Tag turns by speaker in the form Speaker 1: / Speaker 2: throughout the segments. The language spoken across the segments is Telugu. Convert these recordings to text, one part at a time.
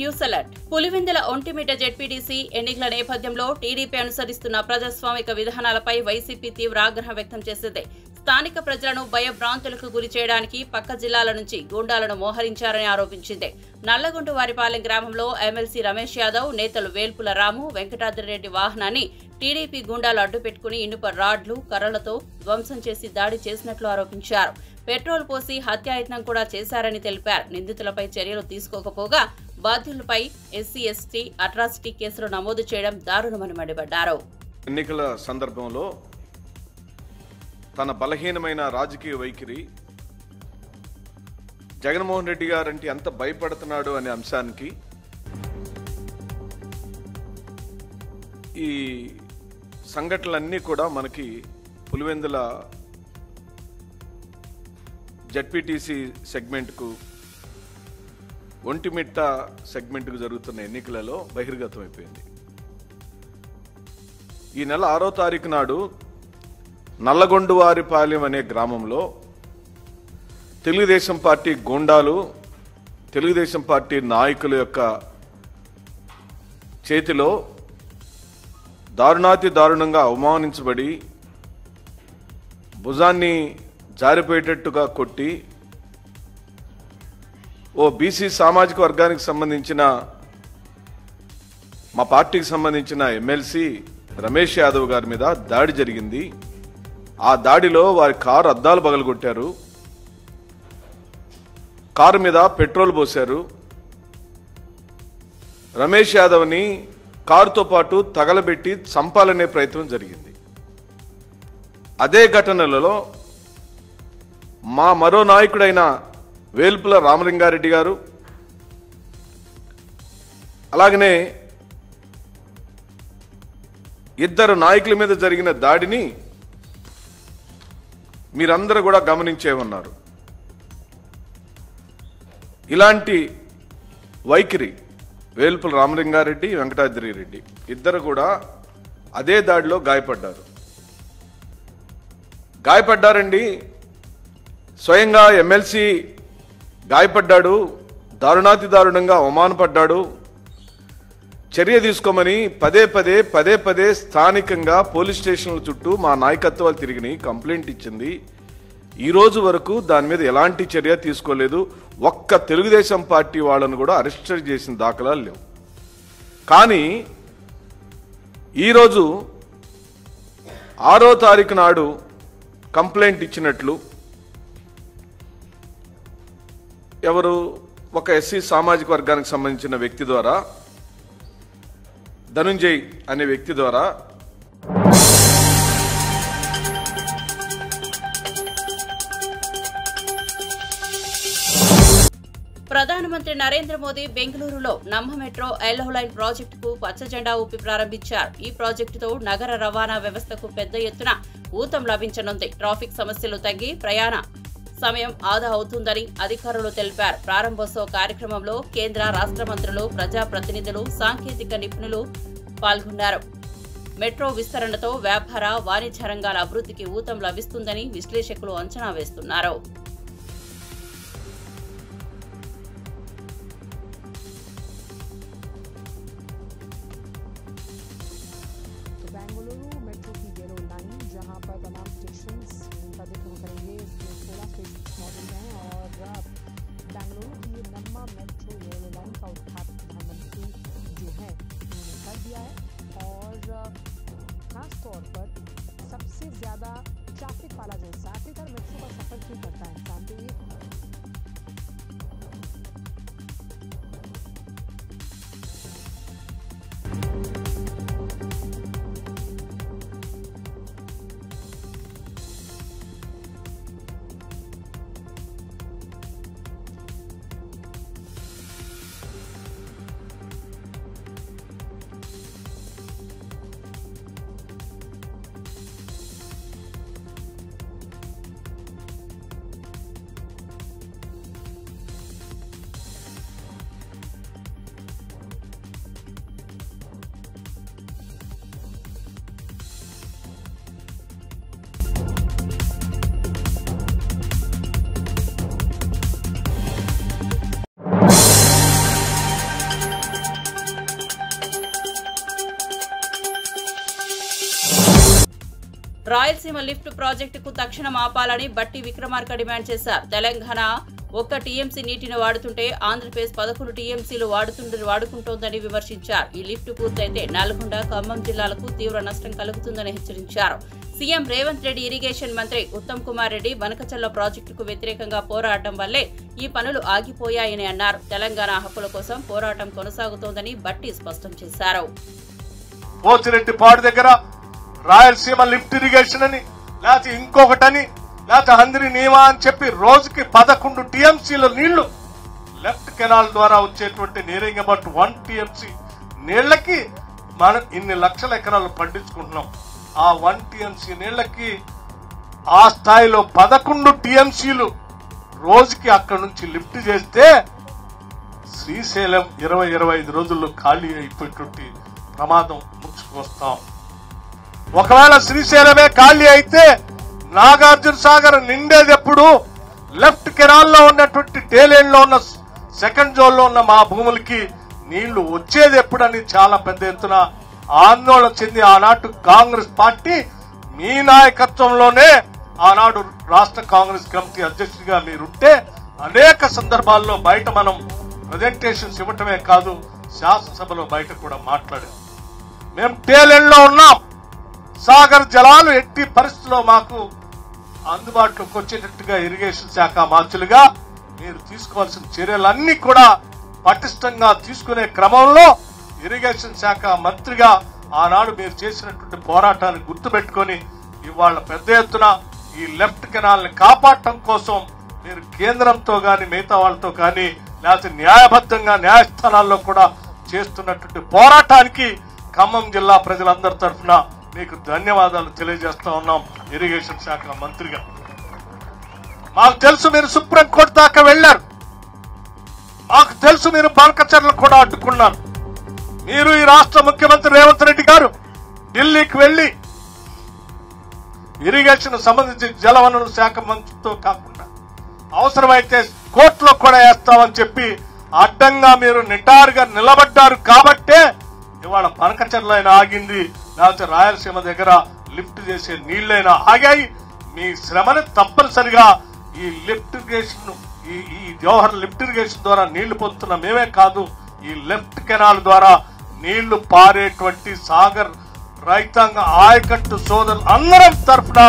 Speaker 1: News alert. Pulivendula Ontimitta ZPTC ఎన్నికల నేపథ్యంలో టీడీపీ అనుసరిస్తున్న ప్రజాస్వామిక విధానాలపై వైసీపీ తీవ్ర ఆగ్రహం వ్యక్తం చేసింది. స్థానిక ప్రజలను భయభ్రాంతులకు గురి చేయడానికి పక్క జిల్లాల నుంచి గూండాలను మోహరించారని ఆరోపించింది. నల్లగొండవారిపాలెం గ్రామంలో ఎమ్మెల్సీ రమేష్ యాదవ్, నేతలు వేల్పుల రాము, వెంకటాద్రిరెడ్డి వాహనాన్ని టీడీపీ గూండాలు అడ్డుపెట్టుకుని ఇనుప రాడ్లు, కర్రలతో ధ్వంసం చేసి దాడి చేసినట్లు ఆరోపించారు. పెట్రోల్ పోసి హత్యాయత్నం కూడా చేశారని తెలిపారు. నిందితులపై చర్యలు తీసుకోకపోగా బాధ్యులపై ఎస్సీ ఎస్టీ అట్రాసిటీ కేసులు నమోదు చేయడం దారుణమని మండిపడ్డారు.
Speaker 2: ఎన్నికల సందర్భంలో తన బలహీనమైన రాజకీయ వైఖరి, జగన్మోహన్ రెడ్డి గారంటే ఎంత భయపడుతున్నాడు అనే అంశానికి ఈ సంఘటనలన్నీ కూడా మనకి పులివెందుల జెడ్పీటీసీ సెగ్మెంట్కు, ఒంటిమిట్ట సెగ్మెంట్కు జరుగుతున్న ఎన్నికలలో బహిర్గతమైపోయింది. ఈ నెల 6వ తారీఖు నాడు నల్లగొండవారిపాలెం అనే గ్రామంలో తెలుగుదేశం పార్టీ గూండాలు, తెలుగుదేశం పార్టీ నాయకుల యొక్క చేతిలో దారుణాతి దారుణంగా అవమానించబడి భుజాన్ని జారిపోయేటట్టుగా కొట్టి ఓ బీసీ సామాజిక వర్గానికి సంబంధించిన మా పార్టీకి సంబంధించిన ఎమ్మెల్సీ రమేష్ యాదవ్ గారి మీద దాడి జరిగింది. ఆ దాడిలో వారి కారు అద్దాలు పగలగొట్టారు, కారు మీద పెట్రోల్ పోశారు, రమేష్ యాదవ్ని కారుతో పాటు తగలబెట్టి చంపాలనే ప్రయత్నం జరిగింది. అదే ఘటనలలో మా మరో నాయకుడైన వేల్పుల రామలింగారెడ్డి గారు, అలాగనే ఇద్దరు నాయకుల మీద జరిగిన దాడిని మీరందరూ కూడా గమనించే ఉన్నారు. ఇలాంటి వైఖరి వేల్పుల రామలింగారెడ్డి, వెంకటాద్రిరెడ్డి ఇద్దరు కూడా అదే దాడిలో గాయపడ్డారండి. స్వయంగా ఎమ్మెల్సీ గాయపడ్డాడు, దారుణాతి దారుణంగా అవమానపడ్డాడు. చర్య తీసుకోమని పదే పదే స్థానికంగా పోలీస్ స్టేషన్ల చుట్టూ మా నాయకత్వాలు తిరిగినాయి, కంప్లైంట్ ఇచ్చింది. ఈ రోజు వరకు దాని మీద ఎలాంటి చర్య తీసుకోలేదు. ఒక్క తెలుగుదేశం పార్టీ వాళ్ళను కూడా అరెస్ట్ చేసిన దాఖలాలు లేవు. కానీ ఈరోజు 6వ తారీఖు నాడు కంప్లైంట్ ఇచ్చినట్లు ఎవరు ఒక ఎస్సీ సామాజిక వర్గానికి సంబంధించిన వ్యక్తి ద్వారా, ధనుంజయ్ అనే వ్యక్తి ద్వారా
Speaker 1: ప్రధానమంత్రి నరేంద్ర మోదీ బెంగళూరులో నమ్మ మెట్రో ఎల్లో లైన్ ప్రాజెక్టుకు పచ్చజెండా ఊపి ప్రారంభించారు. ఈ ప్రాజెక్టుతో నగర రవాణా వ్యవస్థకు పెద్ద ఎత్తున ఊతం లభించనుంది. ట్రాఫిక్ సమస్యలు తగ్గి ప్రయాణ సమయం ఆదా అవుతుందని అధికారులు తెలిపారు. ప్రారంభోత్సవ కార్యక్రమంలో కేంద్ర, రాష్ట్ర మంత్రులు, ప్రజాప్రతినిధులు, సాంకేతిక నిపుణులు పాల్గొన్నారు. మెట్రో విస్తరణతో వ్యాపార, వాణిజ్య రంగాల అభివృద్ధికి ఊతం లభిస్తుందని విశ్లేషకులు అంచనా వేస్తున్నారు.
Speaker 3: बेंगलुरु मेट्रो की येलो लाइन जहां पर तमाम स्टेशन का जिक्र करेंगे, इसमें 16 स्टेशन मौजूद हैं और बेंगलुरु की नम्मा मेट्रो येलो लाइन का उद्घाटन प्रधानमंत्री जो है उन्होंने कर दिया है और खास तौर पर सबसे ज्यादा ट्रैफिक वाला जो हिस्सा, आखिरकार मेट्रो का सफर क्यों करता है इंसान, तो ये
Speaker 1: రాయలసీమ లిఫ్ట్ ప్రాజెక్టుకు తక్షణం ఆపాలని బట్టి విక్రమార్క డిమాండ్ చేశారు. తెలంగాణ 1 టీఎంసీ నీటిని వాడుతుంటే ఆంధ్రప్రదేశ్ 11 టీఎంసీలు వాడుకుంటోందని విమర్శించారు. ఈ లిఫ్ట్ పూర్తయితే నల్గొండ, ఖమ్మం జిల్లాలకు తీవ్ర నష్టం కలుగుతుందని హెచ్చరించారు. సీఎం రేవంత్ రెడ్డి, ఇరిగేషన్ మంత్రి ఉత్తమ్ కుమార్ రెడ్డి బనకచర్ల ప్రాజెక్టుకు వ్యతిరేకంగా పోరాడడం వల్లే ఈ పనులు ఆగిపోయాయని అన్నారు. తెలంగాణ హక్కుల కోసం పోరాటం కొనసాగుతోందని బట్టి స్పష్టం చేశారు.
Speaker 4: పోతిరెడ్డిపాడు దగ్గర రాయలసీమ లిఫ్ట్ ఇరిగేషన్ అని లేకపోతే ఇంకొకటని లేకపోతే హంద్రి నీవా అని చెప్పి రోజుకి 11 టీఎంసీల నీళ్లు లెఫ్ట్ కెనాల్ ద్వారా వచ్చేటువంటి నీరింగ్ అబౌట్ 1 టీఎంసీ నీళ్లకి మనం ఇన్ని లక్షల ఎకరాలు పండించుకుంటున్నాం. ఆ 1 టీఎంసీ నీళ్లకి ఆ స్థాయిలో 11 టీఎంసీలు రోజుకి అక్కడి నుంచి లిఫ్ట్ చేస్తే శ్రీశైలం 20-25 రోజుల్లో ఖాళీ అయిపోయేటువంటి ప్రమాదం ముంచుకొస్తాం. ఒకవేళ శ్రీశైలమే ఖాళీ అయితే నాగార్జున సాగర్ నిండేది ఎప్పుడు? లెఫ్ట్ కెనాల్లో ఉన్నటువంటి టేలేన్ లో ఉన్న సెకండ్ జోన్ లో ఉన్న మా భూములకి నీళ్లు వచ్చేది ఎప్పుడని చాలా పెద్ద ఎత్తున ఆందోళన చెంది ఆనాడు కాంగ్రెస్ పార్టీ మీ నాయకత్వంలోనే ఆనాడు రాష్ట్ర కాంగ్రెస్ కమిటీ అధ్యక్షుడిగా మీరుంటే అనేక సందర్భాల్లో బయట మనం ప్రజెంటేషన్స్ ఇవ్వటమే కాదు, శాసనసభలో బయట కూడా మాట్లాడాం. మేము టేలెండ్ లో ఉన్నాం. సాగర్ జలాలు ఎట్టి పరిస్థితుల్లో మాకు అందుబాటులోకి వచ్చేటట్టుగా ఇరిగేషన్ శాఖ మంత్రులుగా మీరు తీసుకోవాల్సిన చర్యలన్నీ కూడా పటిష్టంగా తీసుకునే క్రమంలో ఇరిగేషన్ శాఖ మంత్రిగా ఆనాడు మీరు చేసినటువంటి పోరాటాన్ని గుర్తుపెట్టుకుని ఇవాళ పెద్ద ఎత్తున ఈ లెఫ్ట్ కెనాల్ ని కాపాడటం కోసం మీరు కేంద్రంతో గాని మిగతా వాళ్ళతో కానీ లేకపోతే న్యాయబద్ధంగా న్యాయస్థానాల్లో కూడా చేస్తున్నటువంటి పోరాటానికి ఖమ్మం జిల్లా ప్రజలందరి తరఫున మీకు ధన్యవాదాలు తెలియజేస్తా ఉన్నాం. ఇరిగేషన్ శాఖ మంత్రిగా మాకు తెలుసు మీరు సుప్రీంకోర్టు దాకా వెళ్లారు, మాకు తెలుసు మీరు బనకచర్లు కూడా అడ్డుకున్నారు. మీరు ఈ రాష్ట్ర ముఖ్యమంత్రి రేవంత్ రెడ్డి గారు ఢిల్లీకి వెళ్లి ఇరిగేషన్ సంబంధించి జలవనరుల శాఖ మంత్రితో కాకుండా అవసరమైతే కోర్టులో కూడా వేస్తామని చెప్పి అడ్డంగా మీరు నిటారుగా నిలబడ్డారు కాబట్టే ఇవాళ బనకచర్లైనా ఆగింది, లేకపోతే రాయలసీమ దగ్గర లిఫ్ట్ చేసే నీళ్లైనా ఆగాయి. మీ శ్రమని తప్పనిసరిగా ఈ లిఫ్ట్ ఇరిగేషన్ ఈ జవహర్ లిఫ్ట్ ఇరిగేషన్ ద్వారా నీళ్లు పొందుతున్న మేమే కాదు, ఈ లెఫ్ట్ కెనాల్ ద్వారా నీళ్లు పారేటువంటి సాగర్ రైతాంగ ఆయకట్టు సోదరులు అందరం తరఫున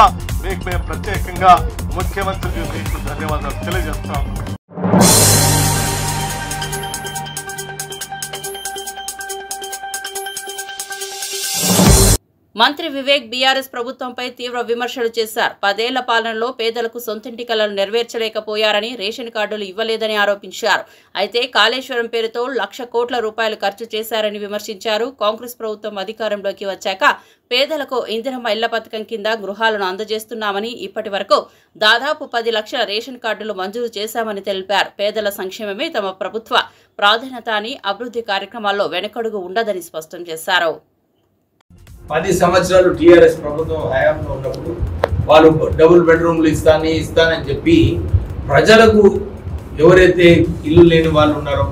Speaker 4: మీకు మేము ప్రత్యేకంగా ముఖ్యమంత్రికి మీకు ధన్యవాదాలు తెలియజేస్తాం.
Speaker 1: మంత్రి వివేక్ బీఆర్ఎస్ ప్రభుత్వంపై తీవ్ర విమర్శలు చేశారు. 10 ఏళ్ల పాలనలో పేదలకు సొంతింటి కలను నెరవేర్చలేకపోయారని, రేషన్ కార్డులు ఇవ్వలేదని ఆరోపించారు. అయితే కాళేశ్వరం పేరుతో 1,00,000 కోట్ల రూపాయలు ఖర్చు చేశారని విమర్శించారు. కాంగ్రెస్ ప్రభుత్వం అధికారంలోకి వచ్చాక పేదలకు ఇందిరమ్మ ఇళ్ల పథకం కింద గృహాలను అందజేస్తున్నామని, ఇప్పటి వరకు దాదాపు 10 లక్షల రేషన్ కార్డులు మంజూరు చేశామని తెలిపారు. పేదల సంక్షేమమే తమ ప్రభుత్వ ప్రాధాన్యత అని, అభివృద్ధి కార్యక్రమాల్లో వెనకడుగు ఉండదని స్పష్టం చేశారు.
Speaker 5: 10 సంవత్సరాలు టీఆర్ఎస్ ప్రభుత్వం హయాంలో ఉన్నప్పుడు వాళ్ళు డబుల్ బెడ్రూమ్లు ఇస్తానని చెప్పి ప్రజలకు ఎవరైతే ఇల్లు లేని వాళ్ళు ఉన్నారో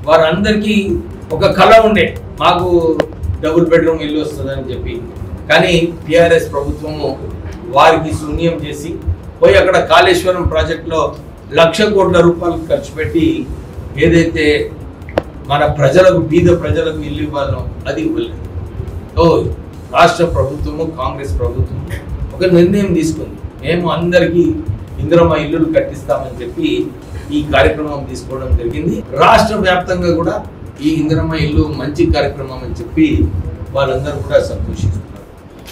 Speaker 5: వారందరికీ ఒక కళ ఉండే, మాకు డబుల్ బెడ్రూమ్ ఇల్లు వస్తుందని చెప్పి. కానీ టీఆర్ఎస్ ప్రభుత్వము వారికి శూన్యం చేసి పోయి అక్కడ కాళేశ్వరం ప్రాజెక్టులో 1,00,000 కోట్ల రూపాయలు ఖర్చు పెట్టి ఏదైతే మన ప్రజలకు బీద ప్రజలకు ఇల్లు ఇవ్వాలో అది ఇవ్వలేదు. రాష్ట్ర ప్రభుత్వము కాంగ్రెస్ ప్రభుత్వం ఒక నిర్ణయం తీసుకుంది, మేము అందరికీ ఇందిరమ్మ ఇల్లులు కట్టిస్తామని చెప్పి ఈ కార్యక్రమం తీసుకోవడం జరిగింది. రాష్ట్ర వ్యాప్తంగా కూడా ఈ ఇందిరమ్మ ఇల్లు మంచి కార్యక్రమం అని చెప్పి వాళ్ళందరూ కూడా సంతోషిస్తున్నారు.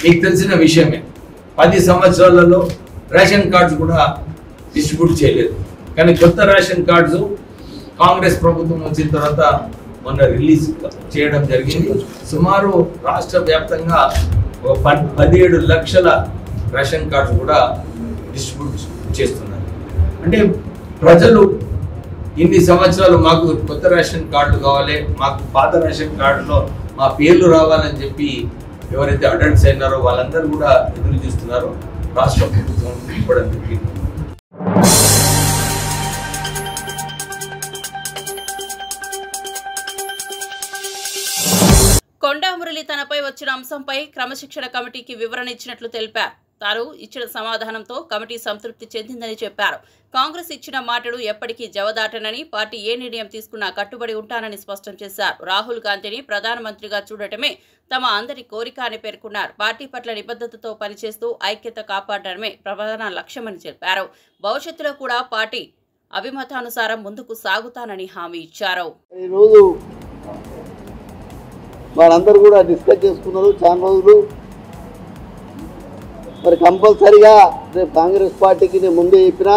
Speaker 5: మీకు తెలిసిన విషయమే, 10 సంవత్సరాలలో రేషన్ కార్డ్స్ కూడా డిస్ట్రిబ్యూట్ చేయలేదు. కానీ కొత్త రేషన్ కార్డ్స్ కాంగ్రెస్ ప్రభుత్వం వచ్చిన తర్వాత మొన్న రిలీజ్ చేయడం జరిగింది. సుమారు రాష్ట్ర వ్యాప్తంగా 17 లక్షల రేషన్ కార్డ్స్ కూడా డిస్ట్రిబ్యూట్ చేస్తున్నారు. అంటే ప్రజలు ఇన్ని సంవత్సరాలు మాకు కొత్త రేషన్ కార్డులు కావాలి, మాకు పాత రేషన్ కార్డులో మా పేర్లు రావాలని చెప్పి ఎవరైతే అడల్ట్స్ అయినారో వాళ్ళందరూ కూడా ఎదురు చూస్తున్నారో రాష్ట్ర ప్రభుత్వం ఇవ్వడం జరిగింది.
Speaker 1: కొండా మురళి తనపై వచ్చిన అంశంపై క్రమశిక్షణ కమిటీకి వివరణ ఇచ్చినట్లు తెలిపారు. తాను ఇచ్చిన సమాధానంతో కమిటీ సంతృప్తి చెందిందని చెప్పారు. కాంగ్రెస్ ఇచ్చిన మాటలు ఎప్పటికీ జవదాటనని, పార్టీ ఏ నిర్ణయం తీసుకున్నా కట్టుబడి ఉంటానని స్పష్టం చేశారు. రాహుల్ గాంధీని ప్రధానమంత్రిగా చూడటమే తమ అందరి కోరిక అని పేర్కొన్నారు. పార్టీ పట్ల నిబద్ధతతో పనిచేస్తూ ఐక్యత కాపాడడమే ప్రధాన లక్ష్యమని చెప్పారు. భవిష్యత్తులో కూడా పార్టీ అభిమతానుసారం ముందుకు సాగుతానని హామీ ఇచ్చారు.
Speaker 6: ఈరోజు వారందరూ కూడా డిస్కస్ చేసుకున్నారు చాలా రోజులు. మరి కంపల్సరిగా రేపు కాంగ్రెస్ పార్టీకి నేను ముందే చెప్పినా,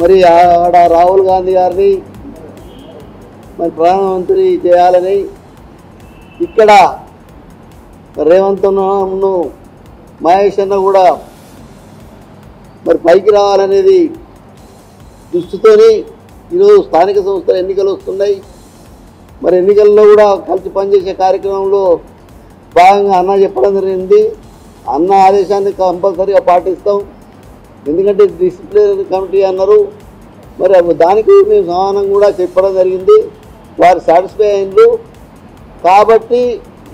Speaker 6: మరి ఆడ రాహుల్ గాంధీ గారిని మరి ప్రధానమంత్రి చేయాలని, ఇక్కడ రేవంత్ అన్నను మహేష్ అన్న కూడా మరి పైకి రావాలనేది దృష్టితోని ఈరోజు స్థానిక సంస్థల ఎన్నికలు వస్తున్నాయి. మరి ఎన్నికల్లో కూడా కలిసి పనిచేసే కార్యక్రమంలో భాగంగా అన్న చెప్పడం జరిగింది. అన్న ఆదేశాన్ని కంపల్సరీగా పాటిస్తాం. ఎందుకంటే డిసిప్లినరీ కమిటీ అన్నారు. మరి దానికి మేము సమానం కూడా చెప్పడం జరిగింది. వారు సాటిస్ఫై అయ్యారు. కాబట్టి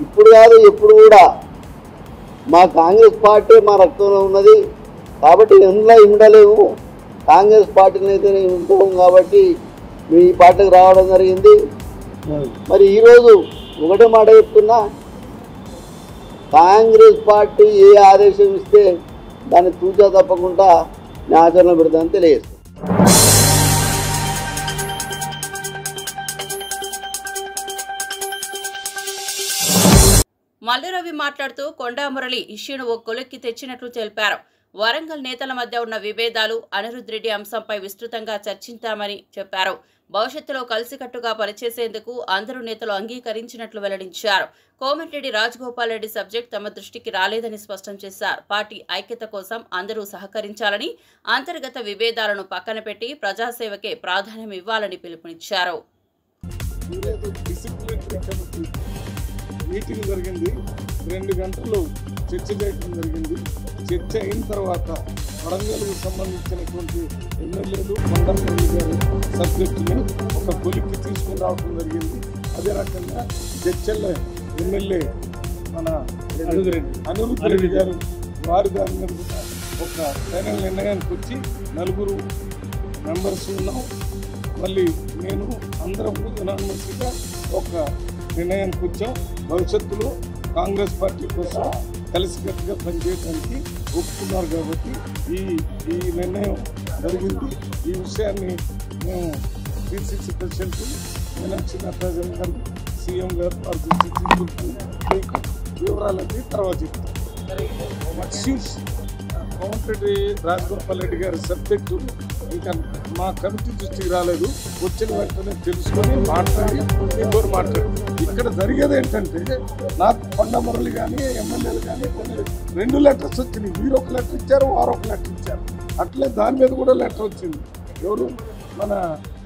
Speaker 6: ఇప్పుడు కాదు ఎప్పుడు కూడా మా కాంగ్రెస్ పార్టీ మా రక్తంలో ఉన్నది. కాబట్టి ఎందులో ఉండలేము. కాంగ్రెస్ పార్టీని అయితే ఉంటాము. కాబట్టి మీ పార్టీకి రావడం జరిగింది. మరి ఈరోజు ఒకటే మాట చెప్తున్నా, కాంగ్రెస్ పార్టీ ఏ ఆదేశం ఇస్తే దాన్ని తూచా తప్పకుండా నేను ఆచరణ పెడతానని తెలియజేస్తాను.
Speaker 1: మల్లిరవి మాట్లాడుతూ కొండామురళి ఇష్యూను ఓ కొలిక్కి తెచ్చినట్లు తెలిపారు. వరంగల్ నేతల మధ్య ఉన్న విభేదాలు, అనిరుద్ రెడ్డి అంశంపై విస్తృతంగా చర్చించామని చెప్పారు. భవిష్యత్తులో కలిసికట్టుగా పనిచేసేందుకు అందరూ నేతలు అంగీకరించినట్లు వెల్లడించారు. కోమటిరెడ్డి రాజగోపాల్ రెడ్డి సబ్జెక్ట్ తమ దృష్టికి రాలేదని స్పష్టం చేశారు. పార్టీ ఐక్యత కోసం అందరూ సహకరించాలని, అంతర్గత విభేదాలను పక్కన పెట్టి ప్రజాసేవకే ప్రాధాన్యం ఇవ్వాలని పిలుపునిచ్చారు.
Speaker 7: మీటింగ్ జరిగింది. 2 గంటలు చర్చ చేయడం జరిగింది. చర్చ అయిన తర్వాత వరంగల్కు సంబంధించినటువంటి ఎమ్మెల్యేలు కొండమురళి గారు సబ్జెక్టుని ఒక కొలిక్కి తీసుకుని రావడం జరిగింది. అదే రకంగా చర్చల్లో ఎమ్మెల్యే మన అనిరుద్ రెడ్డి గారు వారి దాని మీద ఒక ఫైనల్ నిర్ణయానికి వచ్చి 4 మెంబర్స్ ఉన్నాం. మళ్ళీ నేను అందరం యునానిమస్గా ఒక నిర్ణయానికి వచ్చాం. భవిష్యత్తులో కాంగ్రెస్ పార్టీ కోసం కలిసికట్టుగా పనిచేయడానికి ఒప్పుకున్నారు. కాబట్టి ఈ నిర్ణయం జరిగింది. ఈ విషయాన్ని మేము పిసిసి ప్రెసిడెంట్ మీనాక్షి నటరాజన్ గారు, సీఎం గారు వారి దృష్టికి మీకు వివరాలన్నీ తర్వాత చెప్తాం. కోమటిరెడ్డి రాజగోపాల్ రెడ్డి గారి సబ్జెక్టు ఇంకా మా కమిటీ దృష్టికి రాలేదు. వచ్చిన వెంటనే తెలుసుకొని మాట్లాడి ఇక్కడ జరిగేది ఏంటంటే, నాకు కొండమురళి కానీ ఎమ్మెల్యేలు కానీ 2 లెటర్స్ వచ్చినాయి. మీరు ఒక లెటర్ ఇచ్చారు, వారు ఒక లెటర్ ఇచ్చారు. అట్లే దాని మీద కూడా లెటర్ వచ్చింది. ఎవరు మన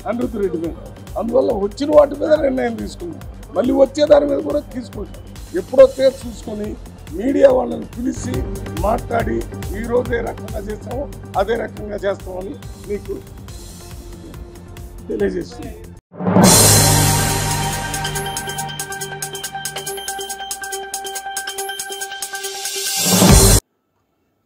Speaker 7: అనిరుద్ రెడ్డి మీద. అందువల్ల వచ్చిన వాటి మీద నిర్ణయం తీసుకున్నాం. మళ్ళీ వచ్చే దాని మీద కూడా తీసుకుంటాం. ఎప్పుడొస్తే చూసుకొని మీడియా వాళ్ళని పిలిచి మాట్లాడి ఈరోజు ఏ రకంగా చేస్తామో అదే రకంగా చేస్తామని మీకు తెలియజేస్తున్నాం.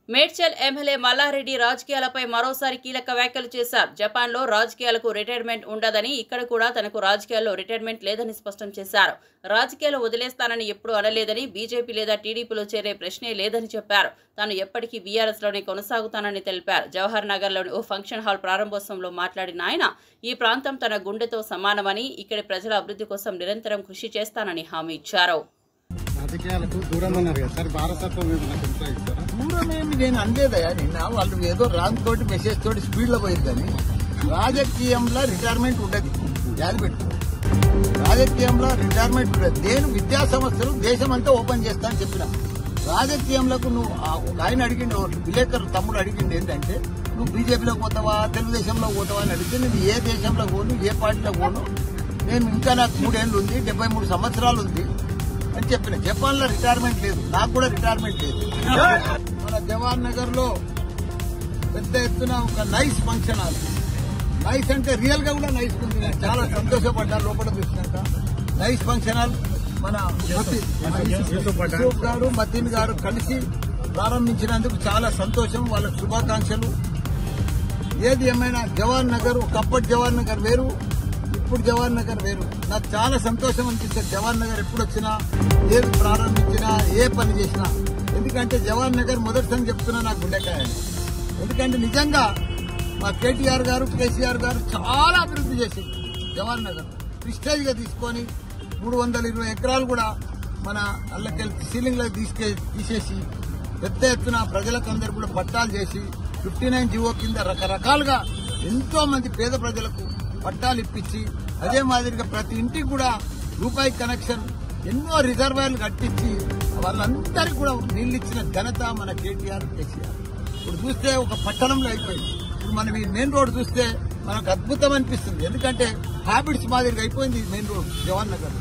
Speaker 1: మేడ్చల్ ఎమ్మెల్యే మల్లారెడ్డి రాజకీయాలపై మరోసారి కీలక వ్యాఖ్యలు చేశారు. జపాన్లో రాజకీయాలకు రిటైర్మెంట్ ఉండదని, ఇక్కడ కూడా తనకు రాజకీయాల్లో రిటైర్మెంట్ లేదని స్పష్టం చేశారు. రాజకీయాలు వదిలేస్తానని ఎప్పుడూ అనలేదని, బీజేపీ లేదా టీడీపీలో చేరే ప్రశ్నే లేదని చెప్పారు. తాను ఎప్పటికీ బీఆర్ఎస్లోనే కొనసాగుతానని తెలిపారు. జవహర్ నగర్లోని ఓ ఫంక్షన్ హాల్ ప్రారంభోత్సవంలో మాట్లాడిన ఆయన, ఈ ప్రాంతం తన గుండెతో సమానమని, ఇక్కడి ప్రజల అభివృద్ధి కోసం నిరంతరం కృషి చేస్తానని హామీ ఇచ్చారు.
Speaker 8: రాజకీయాలకు దూరం ఉన్నారు కదా సార్, వారసత్వం దూరమేమి నేను అనలేదయా. నిన్న వాళ్ళు ఏదో రాంగ్ తోటి మెసేజ్ తోటి స్పీడ్ లో పోయిందని. రాజకీయంలో రిటైర్మెంట్ ఉండదు, యాది పెట్టు. రాజకీయంలో రిటైర్మెంట్ ఉండదు. నేను విద్యా సంస్థలు దేశం అంతా ఓపెన్ చేస్తా అని చెప్పిన. రాజకీయంలోకి నువ్వు ఆయన అడిగిండు, విలేకరు తమ్ముడు అడిగిండు ఏంటంటే, నువ్వు బీజేపీలోకి పోతావా తెలుగుదేశంలో పోతావా అని అడిగితే, నేను ఏ దేశంలో పోను, ఏ పార్టీలో పోను, నేను ఇంకా నాకు 3 ఏళ్ళు ఉంది, 73 సంవత్సరాలు ఉంది అని చెప్పిన. జపాన్ లో రిటైర్మెంట్ లేదు, నాకు కూడా రిటైర్మెంట్ లేదు. మన జవహర్ నగర్ లో పెద్ద ఎత్తున ఒక నైస్ ఫంక్షన్ హాల్. నైస్ అంటే రియల్ గా కూడా నైస్ ఉంది. నేను చాలా సంతోషపడ్డా లోపల చూసినాక. నైస్ ఫంక్షన్ హాల్ మన యూసుఫ్ గారు, మతీన్ గారు కలిసి ప్రారంభించినందుకు చాలా సంతోషం, వాళ్ళకు శుభాకాంక్షలు. ఏది ఏమైనా జవహర్ నగర్ ఒకప్పటి జవహర్ నగర్ వేరు, ఇప్పుడు జవహర్ నగర్ వేరు. నాకు చాలా సంతోషం అనిపిస్తుంది జవహర్ నగర్ ఎప్పుడు వచ్చినా, ఏది ప్రారంభించినా, ఏ పని చేసినా. ఎందుకంటే జవహర్ నగర్ మొదటిసారి చెప్తున్నా నాకు గుండెకాయ. ఎందుకంటే నిజంగా మా కేటీఆర్ గారు, కేసీఆర్ గారు చాలా అభివృద్ధి చేసింది జవహర్ నగర్. ప్రిస్టేజ్ గా తీసుకొని 320 ఎకరాలు కూడా మన అల్లకెళ్ళి సీలింగ్ లో తీసేసి పెద్ద ఎత్తున ప్రజలకు అందరు కూడా పట్టాలు చేసి 59 జీవో కింద రకరకాలుగా ఎంతో మంది పేద ప్రజలకు పట్టాలు ఇప్పించి, అదే మాదిరిగా ప్రతి ఇంటికి కూడా రూపాయి కనెక్షన్, ఎన్నో రిజర్వాయర్లు కట్టించి వాళ్ళందరికీ కూడా నీళ్లు ఇచ్చిన ఘనత మన కేటీఆర్, కేసీఆర్. ఇప్పుడు చూస్తే ఒక పట్టణంలో అయిపోయింది. ఇప్పుడు మనం ఈ మెయిన్ రోడ్ చూస్తే మనకు అద్భుతం అనిపిస్తుంది. ఎందుకంటే హ్యాబిట్స్ మాదిరిగా అయిపోయింది మెయిన్ రోడ్ జవహర్ నగర్.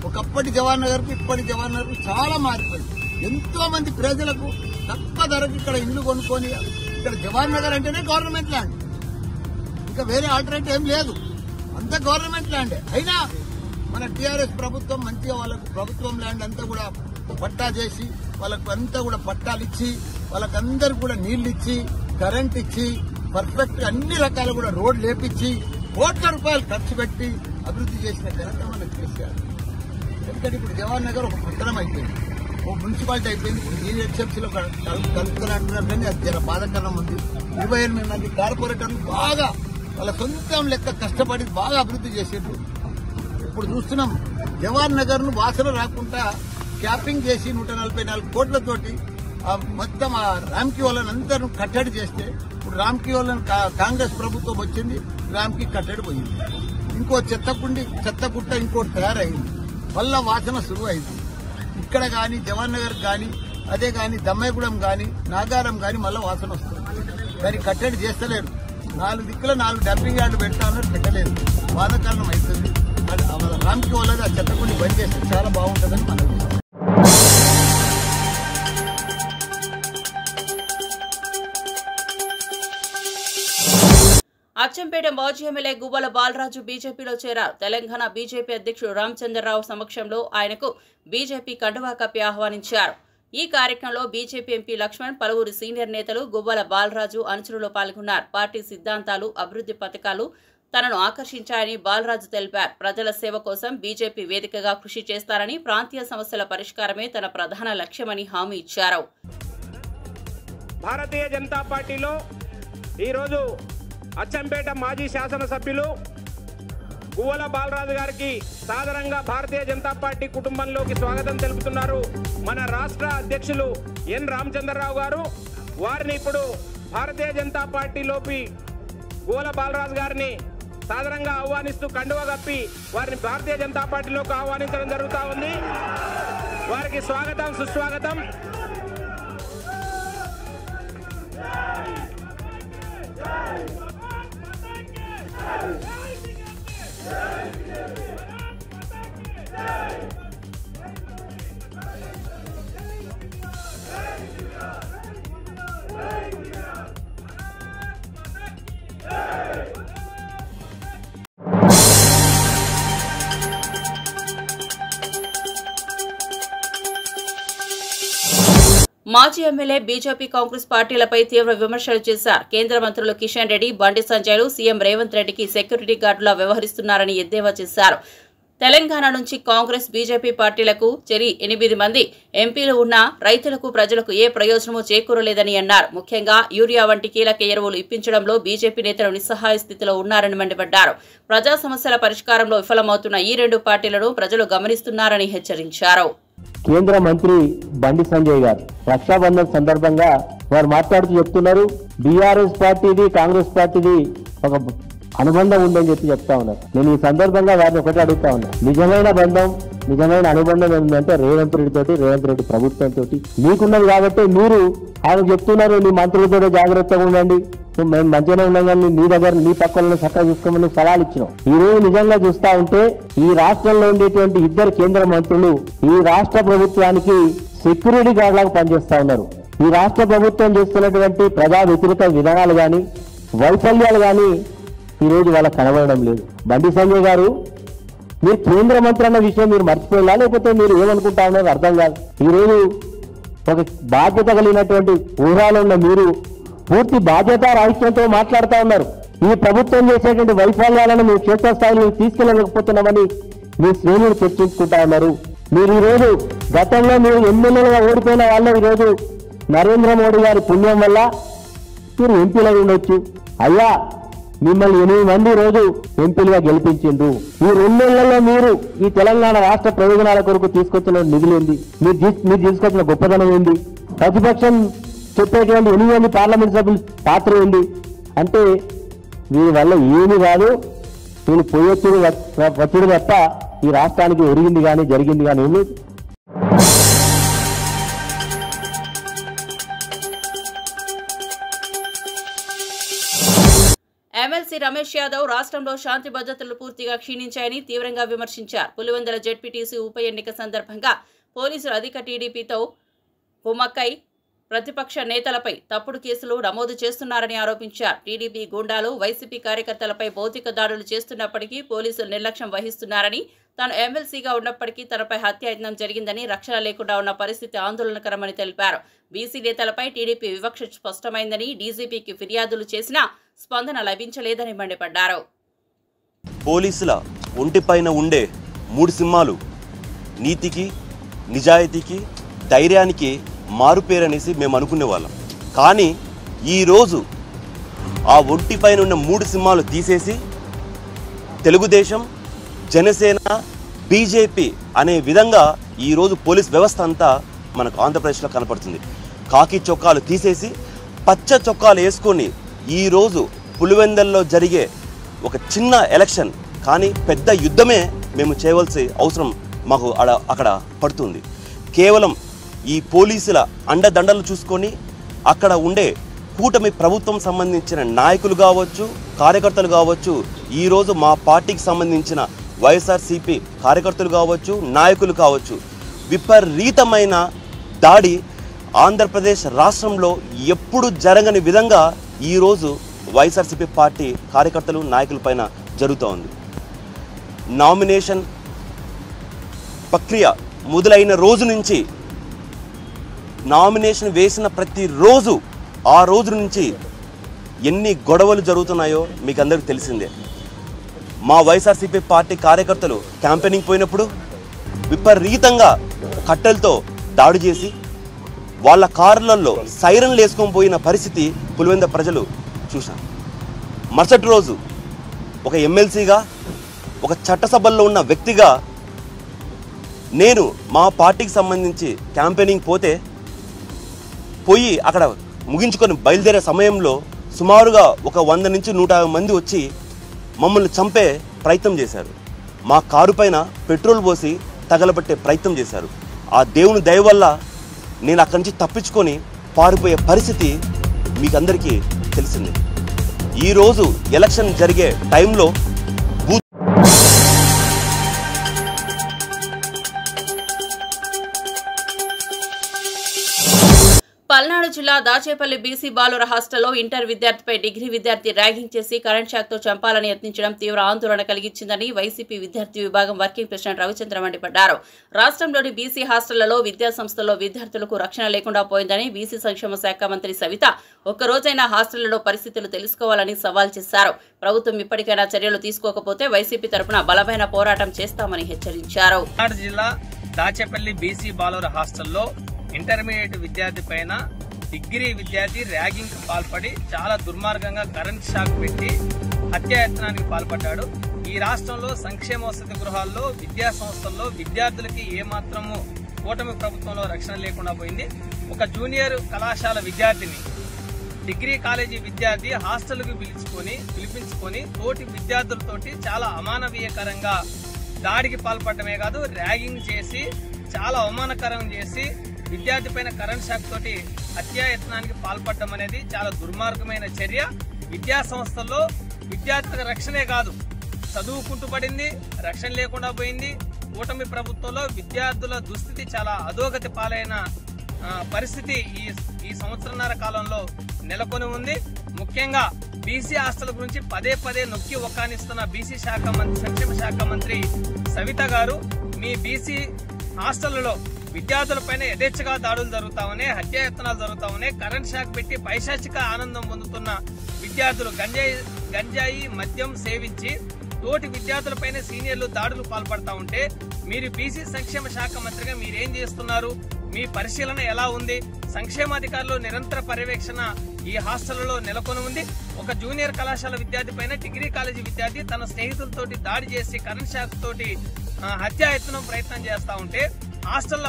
Speaker 8: ఒకప్పటి జవహర్ నగర్ కు ఇప్పటి జవహర్ నగర్ కు చాలా మారిపోయింది. ఎంతో మంది ప్రజలకు తక్కువ ధరకు ఇక్కడ ఇల్లు కొనుక్కొని, ఇక్కడ జవహర్ నగర్ అంటేనే గవర్నమెంట్ ల్యాండ్, ఇంకా వేరే ఆల్టర్నేటివ్ ఏం లేదు, అంతా గవర్నమెంట్ ల్యాండే. అయినా మన టీఆర్ఎస్ ప్రభుత్వం మంచిగా వాళ్ళకు ప్రభుత్వం ల్యాండ్ అంతా కూడా పట్టా చేసి, వాళ్ళకు అంతా కూడా పట్టాలు ఇచ్చి, వాళ్ళకందరూ కూడా నీళ్లు ఇచ్చి, కరెంట్ ఇచ్చి, పర్ఫెక్ట్ అన్ని రకాలు కూడా రోడ్లు లేపించి, కోట్ల రూపాయలు ఖర్చు పెట్టి అభివృద్ధి చేసిన ఘనత మన కేసీఆర్. ఎందుకంటే ఇప్పుడు జవహర్ నగర్ ఒక పట్టణం అయిపోయింది, ఓ మున్సిపాలిటీ అయిపోయింది. ఇప్పుడు జీహెచ్ఎంసీలో కలుపుతున్నట్టున్నారు, కానీ అది చాలా బాధాకరం ఉంది. 28 మంది కార్పొరేటర్లు బాగా వాళ్ళ సొంతం లెక్క కష్టపడి బాగా అభివృద్ధి చేసేట్టు ఇప్పుడు చూస్తున్నాం. జవహర్ నగర్ ను వాసన రాకుండా క్యాపింగ్ చేసి 144 కోట్లతోటి మొత్తం ఆ రామ్కీ వాళ్ళని అందరూ కట్టడి చేస్తే, ఇప్పుడు రామ్కీ వాళ్ళని కాంగ్రెస్ ప్రభుత్వం వచ్చింది, రామ్కీ కట్టడి పోయింది. ఇంకో చెత్తకుట్ట ఇంకోటి తయారైంది, మళ్ళా వాసన సురువు అయింది. ఇక్కడ గాని జవహర్ నగర్ గాని, అదే గాని దమ్మాయిగూడెం గాని, నాగారం గాని మళ్ళా వాసన వస్తుంది. దాన్ని కట్టడి చేస్తలేరు. 4 దిక్కుల 4 డంపింగ్ యార్డు పెట్టాలని పెట్టలేదు, బాధాకరణం అవుతుంది. రామ్కి వాళ్ళది ఆ చెత్తకుండి బంద్ చేస్తే చాలా బాగుంటుందని మనం.
Speaker 1: అచ్చంపేట మాజీ ఎమ్మెల్యే గువ్వల బాలరాజు బీజేపీలో చేరారు. తెలంగాణ బీజేపీ అధ్యక్షుడు రామచంద్రరావు సమక్షంలో ఆయనకు బీజేపీ కండువా కప్పి ఆహ్వానించారు. ఈ కార్యక్రమంలో బీజేపీ ఎంపీ లక్ష్మణ్, పలువురు సీనియర్ నేతలు, గువ్వల బాలరాజు అనుచరులు పాల్గొన్నారు. పార్టీ సిద్ధాంతాలు, అభివృద్ధి పథకాలు తనను ఆకర్షించాయని బాలరాజు తెలిపారు. ప్రజల సేవ కోసం బీజేపీ వేదికగా కృషి చేస్తారని, ప్రాంతీయ సమస్యల పరిష్కారమే తన ప్రధాన లక్ష్యమని హామీ ఇచ్చారు.
Speaker 9: భారతీయ జనతా పార్టీలో ఈరోజు అచ్చంపేట మాజీ శాసనసభ్యులు గువ్వల బాలరాజు గారికి సాధారణంగా భారతీయ జనతా పార్టీ కుటుంబంలోకి స్వాగతం తెలుపుతున్నారు మన రాష్ట్ర అధ్యక్షులు ఎన్ రామచంద్రరావు గారు. వారిని ఇప్పుడు భారతీయ జనతా పార్టీలోకి గువ్వల బాలరాజు గారిని సాధారణంగా ఆహ్వానిస్తూ కండువా కప్పి వారిని భారతీయ జనతా పార్టీలోకి ఆహ్వానించడం జరుగుతూ ఉంది. వారికి స్వాగతం, సుస్వాగతం.
Speaker 1: మాజీ ఎమ్మెల్యే బీజేపీ, కాంగ్రెస్ పార్టీలపై తీవ్ర విమర్శలు చేశారు. కేంద్ర మంత్రులు కిషన్ రెడ్డి, బండి సంజయ్లు సీఎం రేవంత్ రెడ్డికి సెక్యూరిటీ గార్డులా వ్యవహరిస్తున్నారని ఎద్దేవా చేశారు. తెలంగాణ నుంచి కాంగ్రెస్, బీజేపీ పార్టీలకు చెరి 8 మంది ఎంపీలు ఉన్నా రైతులకు, ప్రజలకు ఏ ప్రయోజనమూ చేకూరలేదని అన్నారు. ముఖ్యంగా యూరియా వంటి కీలక ఎరువులు ఇప్పించడంలో బీజేపీ నేతలు నిస్సహాయ స్థితిలో ఉన్నారని మండిపడ్డారు. ప్రజా సమస్యల పరిష్కారంలో విఫలమవుతున్న ఈ 2 పార్టీలను ప్రజలు గమనిస్తున్నారని హెచ్చరించారు.
Speaker 10: కేంద్ర మంత్రి బండి సంజయ్ గారు రక్షాబంధన్ సందర్భంగా వారు మాట్లాడుతూ చెప్తున్నారు, బీఆర్ఎస్ పార్టీది, కాంగ్రెస్ పార్టీది ఒక అనుబంధం ఉందని చెప్తా ఉన్నారు. నేను ఈ సందర్భంగా వారిని ఒకటి అడుగుతా ఉన్నా, నిజమైన బంధం, నిజమైన అనుబంధం ఏంటంటే రేవంత్ రెడ్డి తోటి, రేవంత్ రెడ్డి ప్రభుత్వంతో మీకున్నది. కాబట్టి మీరు ఆయన చెప్తున్నారు, నీ మంత్రులతో జాగ్రత్తగా ఉండండి, మేము మంచిగానే ఉన్నాం, కానీ నీ దగ్గర నీ పక్కన చక్కగా చూసుకోమని సవాల్ ఇచ్చినాం. ఈ రోజు నిజంగా చూస్తా ఉంటే ఈ రాష్ట్రంలో ఉండేటువంటి 2 కేంద్ర మంత్రులు ఈ రాష్ట్ర ప్రభుత్వానికి సెక్యూరిటీ గార్డ్ లాగా పనిచేస్తా ఉన్నారు. ఈ రాష్ట్ర ప్రభుత్వం చేస్తున్నటువంటి ప్రజా వ్యతిరేక విధానాలు గాని, వైఫల్యాలు గాని ఈ రోజు వాళ్ళకి కనబడడం లేదు. బండి సంజయ్ గారు, మీరు కేంద్ర మంత్రి అన్న విషయం మీరు మర్చిపోయారా, లేకపోతే మీరు ఏమనుకుంటా ఉన్నారో అర్థం కాదు. ఈ రోజు ఒక బాధ్యత కలిగినటువంటి ఊరాలో ఉన్న మీరు పూర్తి బాధ్యత రాహిత్యంతో మాట్లాడుతూ ఉన్నారు. ఈ ప్రభుత్వం చేసేటువంటి వైఫల్యాలను మేము క్షేత్రస్థాయిలో తీసుకెళ్ళలేకపోతున్నామని మీ శ్రేణులు చర్చించుకుంటా ఉన్నారు. మీరు ఈరోజు గతంలో మీరు ఎమ్మెల్యేలుగా ఓడిపోయిన వాళ్ళు ఈరోజు నరేంద్ర మోడీ గారి పుణ్యం వల్ల మీరు ఎంపీలుగా ఉండొచ్చు. అయ్యా, మిమ్మల్ని 8 మంది రోజు ఎంపీలుగా గెలిపించిండ్రు. ఈ 2 నెలల్లో మీరు ఈ తెలంగాణ రాష్ట్ర ప్రయోజనాల కొరకు తీసుకొచ్చిన నిధులేంది? మీరు తీసుకొచ్చిన గొప్పదనం ఏంది? ప్రతిపక్షం చెప్పేటువంటి 8 మంది పార్లమెంట్ సభ్యుల పాత్ర ఏంది? అంటే వీరి వల్ల ఏమి కాదు, వీళ్ళు పోయొచ్చుడు వచ్చుడు తప్ప ఈ రాష్ట్రానికి ఒరిగింది కానీ జరిగింది కానీ ఏమి.
Speaker 1: ఎమ్మెల్సీ రమేష్ యాదవ్ రాష్ట్రంలో శాంతి భద్రతలు పూర్తిగా క్షీణించాయని తీవ్రంగా విమర్శించారు. పులివెందుల జెడ్పీటీసీ ఉప ఎన్నిక సందర్భంగా పోలీసులు అధిక టీడీపీతో కుమ్మక్కై ప్రతిపక్ష నేతలపై తప్పుడు కేసులు నమోదు చేస్తున్నారని ఆరోపించారు. టీడీపీ గూండాలు వైసీపీ కార్యకర్తలపై భౌతిక దాడులు చేస్తున్నప్పటికీ పోలీసులు నిర్లక్ష్యం వహిస్తున్నారని, తాను ఎమ్మెల్సీగా ఉన్నప్పటికీ తనపై హత్యాయత్నం జరిగిందని, రక్షణ లేకుండా ఉన్న పరిస్థితి ఆందోళనకరమని తెలిపారు. బీసీ నేతలపై టీడీపీ వివక్ష స్పష్టమైందని, డీజీపీకి ఫిర్యాదులు చేసినా స్పందన లభించలేదని మండిపడ్డారు.
Speaker 11: పోలీసుల ఒంటిపైన ఉండే 3 సింహాలు నీతికి, నిజాయితీకి, ధైర్యానికి మారుపేరనేసి మేము అనుకునేవాళ్ళం. కానీ ఈరోజు ఆ ఒంటిపైన ఉన్న 3 సింహాలు తీసేసి తెలుగుదేశం, జనసేన, బీజేపీ అనే విధంగా ఈరోజు పోలీస్ వ్యవస్థ అంతా మనకు ఆంధ్రప్రదేశ్లో కనపడుతుంది. కాకి చొక్కాలు తీసేసి పచ్చ చొక్కాలు వేసుకొని ఈరోజు పులివెందల్లో జరిగే ఒక చిన్న ఎలక్షన్ కానీ పెద్ద యుద్ధమే మేము చేయవలసి అవసరం మాకు అక్కడ పడుతుంది. కేవలం ఈ పోలీసుల అండదండలు చూసుకొని అక్కడ ఉండే కూటమి ప్రభుత్వం సంబంధించిన నాయకులు కావచ్చు, కార్యకర్తలు కావచ్చు, ఈరోజు మా పార్టీకి సంబంధించిన వైఎస్ఆర్సీపీ కార్యకర్తలు కావచ్చు, నాయకులు కావచ్చు, విపరీతమైన దాడి ఆంధ్రప్రదేశ్ రాష్ట్రంలో ఎప్పుడు జరగని విధంగా ఈరోజు వైఎస్ఆర్సీపీ పార్టీ కార్యకర్తలు, నాయకుల పైన జరుగుతూ ఉంది. నామినేషన్ ప్రక్రియ మొదలైన రోజు నుంచి నామినేషన్ వేసిన ప్రతిరోజు ఆ రోజు నుంచి ఎన్ని గొడవలు జరుగుతున్నాయో మీకు అందరికీ తెలిసిందే. మా వైఎస్ఆర్సీపీ పార్టీ కార్యకర్తలు క్యాంపెయినింగ్ పోయినప్పుడు విపరీతంగా కట్టెలతో దాడి చేసి వాళ్ళ కార్లలో సైరన్లు వేసుకొని పోయిన పరిస్థితి పులివెందుల ప్రజలు చూశారు. మరుసటి రోజు ఒక ఎమ్మెల్సీగా, ఒక చట్టసభల్లో ఉన్న వ్యక్తిగా నేను మా పార్టీకి సంబంధించి క్యాంపెయినింగ్ పోయి అక్కడ ముగించుకొని బయలుదేరే సమయంలో సుమారుగా ఒక 100 నుంచి 150 మంది వచ్చి మమ్మల్ని చంపే ప్రయత్నం చేశారు. మా కారు పైన పెట్రోల్ పోసి తగలబెట్టే ప్రయత్నం చేశారు. ఆ దేవుని దయ వల్ల నేను అక్కడి నుంచి తప్పించుకొని పారిపోయే పరిస్థితి మీకు అందరికీ తెలిసింది. ఈరోజు ఎలక్షన్ జరిగే టైంలో
Speaker 1: పల్నాడు జిల్లా దాచేపల్లి బీసీ బాలుర హాస్టల్లో ఇంటర్ విద్యార్థిపై డిగ్రీ విద్యార్థి ర్యాగింగ్ చేసి కరెంట్ షాక్తో చంపాలని యత్నించడం తీవ్ర ఆందోళన కలిగించిందని వైసీపీ విద్యార్థి విభాగం వర్కింగ్ ప్రెసిడెంట్ రవిచంద్ర మండిపడ్డారు. రాష్ట్రంలోని బీసీ హాస్టళ్లలో విద్యాసంస్థల్లో విద్యార్థులకు రక్షణ లేకుండా పోయిందని బీసీ సంక్షేమ శాఖ మంత్రి సవిత ఒక్కరోజైనా హాస్టళ్లలో పరిస్థితులు తెలుసుకోవాలని సవాల్ చేశారు. ప్రభుత్వం ఇప్పటికైనా చర్యలు తీసుకోకపోతే వైసీపీ తరపున బలమైన పోరాటం చేస్తామని హెచ్చరించారు.
Speaker 12: జిల్లా దాచేపల్లి బీసీ బాలుర హాస్టల్లో ఇంటర్మీడియట్ విద్యార్థి పైన డిగ్రీ విద్యార్థి ర్యాగింగ్ కు పాల్పడి చాలా దుర్మార్గంగా కరెంట్ షాక్ పెట్టి హత్యాయత్నానికి పాల్పడ్డాడు. ఈ రాష్ట్రంలో సంక్షేమ వసతి గృహాల్లో, విద్యా సంస్థల్లో విద్యార్థులకి ఏమాత్రము కూటమి ప్రభుత్వంలో రక్షణ లేకుండా పోయింది. ఒక జూనియర్ కళాశాల విద్యార్థిని డిగ్రీ కాలేజీ విద్యార్థి హాస్టల్కు పిలిపించుకొని తోటి విద్యార్థులతోటి చాలా అమానవీయకరంగా దాడికి పాల్పడమే కాదు, ర్యాగింగ్ చేసి చాలా అవమానకరం చేసి విద్యార్థి పైన కరెంట్ షాక్ తోటి హత్యాయత్నానికి పాల్పడడం అనేది చాలా దుర్మార్గమైన చర్య. విద్యా సంస్థల్లో విద్యార్థులకు రక్షణే కాదు, చదువుకుంటూ పడింది, రక్షణ లేకుండా పోయింది. కూటమి ప్రభుత్వంలో విద్యార్థుల దుస్థితి చాలా అధోగతి పాలైన పరిస్థితి ఈ సంవత్సరన్నర కాలంలో నెలకొని ఉంది. ముఖ్యంగా బీసీ హాస్టల్ గురించి పదే నొక్కి ఒక్కానిస్తున్న బీసీ సంక్షేమ శాఖ మంత్రి సవిత గారు మీ బీసీ హాస్టళ్లలో విద్యార్థులపైన యథేచ్ఛగా దాడులు జరుగుతామని, హత్యాయత్నాలు జరుగుతామని, కరెంట్ షాక్ పెట్టి పైశాచిక ఆనందం పొందుతున్న విద్యార్థులు గంజాయి మద్యం సేవించి తోటి విద్యార్థులపైన సీనియర్లు దాడులు పాల్పడతా ఉంటే మీరు బీసీ సంక్షేమ శాఖ మంత్రిగా మీరేం చేస్తున్నారు? మీ పరిశీలన ఎలా ఉంది? సంక్షేమాధికారులు నిరంతర పర్యవేక్షణ ఈ హాస్టళ్లలో నెలకొని ఉంది. ఒక జూనియర్ కళాశాల విద్యార్థి పైన డిగ్రీ కాలేజీ విద్యార్థి తన స్నేహితులతోటి దాడి చేసి కరెంట్ షాక్ తోటి హత్యాయత్నం ప్రయత్నం చేస్తా ఉంటే హాస్టళ్ల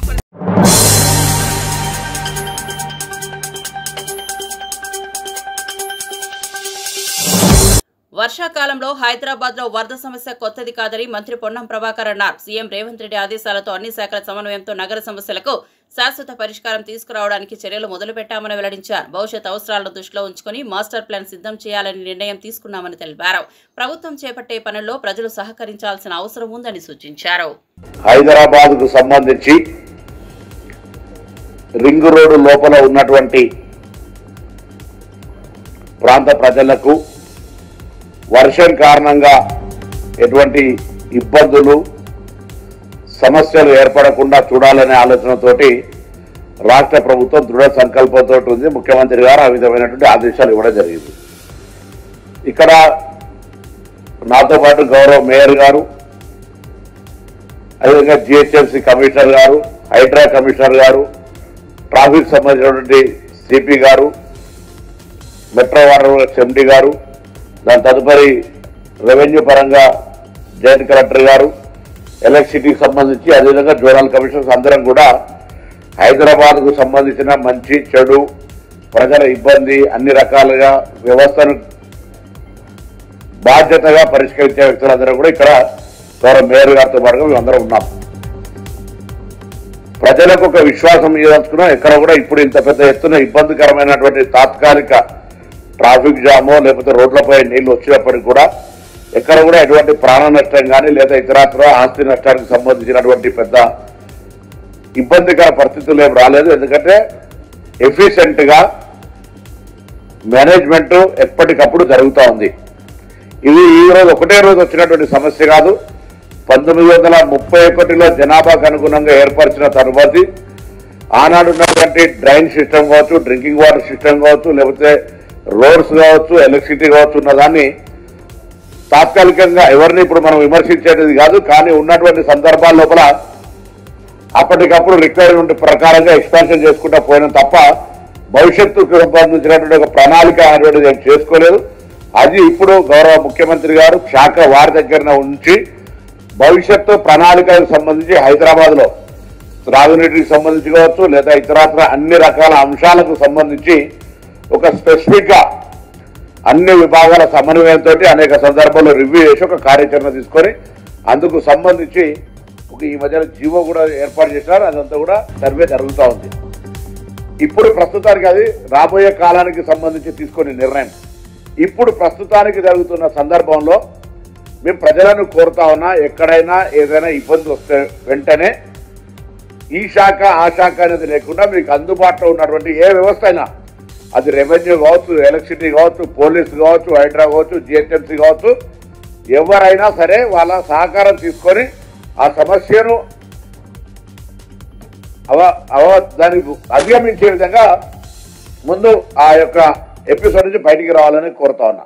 Speaker 1: వర్షాకాలంలో హైదరాబాద్ లో వరద సమస్య కొత్తది కాదని మంత్రి పొన్నం ప్రభాకర్ అన్నారు. సీఎం రేవంత్ రెడ్డి ఆదేశాలతో అన్ని శాఖల సమన్వయంతో నగర సమస్యలకు శాశ్వత పరిష్కారం తీసుకురావడానికి చర్యలు మొదలుపెట్టామని వెల్లడించారు. భవిష్యత్ అవసరాలను దృష్టిలో ఉంచుకుని మాస్టర్ ప్లాన్ సిద్ధం చేయాలని నిర్ణయం తీసుకున్నామని తెలిపారు. ప్రభుత్వం చేపట్టే పనుల్లో ప్రజలు సహకరించాల్సిన అవసరం ఉందని సూచించారు.
Speaker 13: హైదరాబాద్ కు సంబంధించి రింగ్ రోడ్డు లోపల ఉన్నటువంటి ప్రాంత ప్రజలకు వర్షం కారణంగా ఎటువంటి ఇబ్బందులు సమస్యలు ఏర్పడకుండా చూడాలనే ఆలోచనతోటి రాష్ట్ర ప్రభుత్వం దృఢ సంకల్పంతో ఉంది. ముఖ్యమంత్రి గారు ఆ విధమైనటువంటి ఆదేశాలు ఇవ్వడం జరిగింది. ఇక్కడ నాతో పాటు గౌరవ మేయర్ గారు, అదేవిధంగా జిహెచ్ఎంసీ కమిషనర్ గారు, హైడ్రా కమిషనర్ గారు, ట్రాఫిక్ సంబంధించినటువంటి సిపి గారు, మెట్రో వాటర్ వర్క్స్ ఎండి గారు, దాని తదుపరి రెవెన్యూ పరంగా జాయింట్ కలెక్టర్ గారు, ఎలక్ట్రిసిటీకి సంబంధించి అదేవిధంగా జోనల్ కమిషనర్స్ అందరం కూడా హైదరాబాద్ కు సంబంధించిన మంచి చెడు ప్రజల ఇబ్బంది అన్ని రకాలుగా వ్యవస్థను బాధ్యతగా పరిష్కరించే వ్యక్తులందరూ కూడా ఇక్కడ గౌరవ మేయర్ గారితో పాటుగా మేమందరం ఉన్నాం. ప్రజలకు ఒక విశ్వాసం ఇవ్వాల్సుకున్నాం. ఎక్కడ కూడా ఇప్పుడు ఇంత పెద్ద ఎత్తున ఇబ్బందికరమైనటువంటి తాత్కాలిక ట్రాఫిక్ జామో లేకపోతే రోడ్లపై నీళ్లు వచ్చినప్పటికీ కూడా ఎక్కడ కూడా ఎటువంటి ప్రాణ నష్టం కానీ లేదా ఇతరత్ర ఆస్తి నష్టానికి సంబంధించినటువంటి పెద్ద ఇబ్బందికర పరిస్థితులు ఏం రాలేదు. ఎందుకంటే ఎఫిషియెంట్ గా మేనేజ్మెంట్ ఎప్పటికప్పుడు జరుగుతూ ఉంది. ఇది ఈ రోజు ఒకటే రోజు వచ్చినటువంటి సమస్య కాదు. 1931లో జనాభాకు అనుగుణంగా ఏర్పరిచిన తరువాతి ఆనాడు ఉన్నటువంటి డ్రైన్ సిస్టమ్ కావచ్చు, డ్రింకింగ్ వాటర్ సిస్టమ్ కావచ్చు, లేకపోతే రోడ్స్ కావచ్చు, ఎలక్ట్రిసిటీ కావచ్చు ఉన్నదాన్ని తాత్కాలికంగా ఎవరిని ఇప్పుడు మనం విమర్శించేది కాదు. కానీ ఉన్నటువంటి సందర్భాల లోపల అప్పటికప్పుడు రిక్వైర్మెంట్ ప్రకారంగా ఎక్స్పాన్షన్ చేసుకుంటూ పోయినా తప్ప భవిష్యత్తుకు సంబంధించినటువంటి ఒక ప్రణాళిక అనేటువంటిది ఏం చేసుకోలేదు. అది ఇప్పుడు గౌరవ ముఖ్యమంత్రి గారు శాఖ వారి దగ్గర ఉంచి భవిష్యత్తు ప్రణాళికకు సంబంధించి హైదరాబాద్ లో త్రాగునీటికి సంబంధించి కావచ్చు లేదా ఇతరత్ర అన్ని రకాల అంశాలకు సంబంధించి ఒక స్పెసిఫిక్ గా అన్ని విభాగాల సమన్వయంతో అనేక సందర్భాల్లో రివ్యూ చేసి ఒక కార్యాచరణ తీసుకొని అందుకు సంబంధించి ఒక ఈ మధ్యలో జీవో కూడా ఏర్పాటు చేశారు. అదంతా కూడా సర్వే జరుగుతూ ఉంది. ఇప్పుడు ప్రస్తుతానికి అది రాబోయే కాలానికి సంబంధించి తీసుకునే నిర్ణయం. ఇప్పుడు ప్రస్తుతానికి జరుగుతున్న సందర్భంలో మేము ప్రజలను కోరుతా ఉన్నా, ఎక్కడైనా ఏదైనా ఇబ్బంది వస్తే వెంటనే ఈ శాఖ ఆ శాఖ అనేది లేకుండా మీకు అందుబాటులో ఉన్నటువంటి ఏ వ్యవస్థ అయినా, అది రెవెన్యూ కావచ్చు, ఎలక్ట్రిసిటీ కావచ్చు, పోలీసు కావచ్చు, హైడ్రా కావచ్చు, జిహెచ్ఎంసీ కావచ్చు, ఎవరైనా సరే వాళ్ళ సహకారం తీసుకొని ఆ సమస్యను దాన్ని అధిగమించే విధంగా ముందు ఆ యొక్క ఎపిసోడ్ నుంచి బయటికి రావాలని కోరుతా ఉన్నా.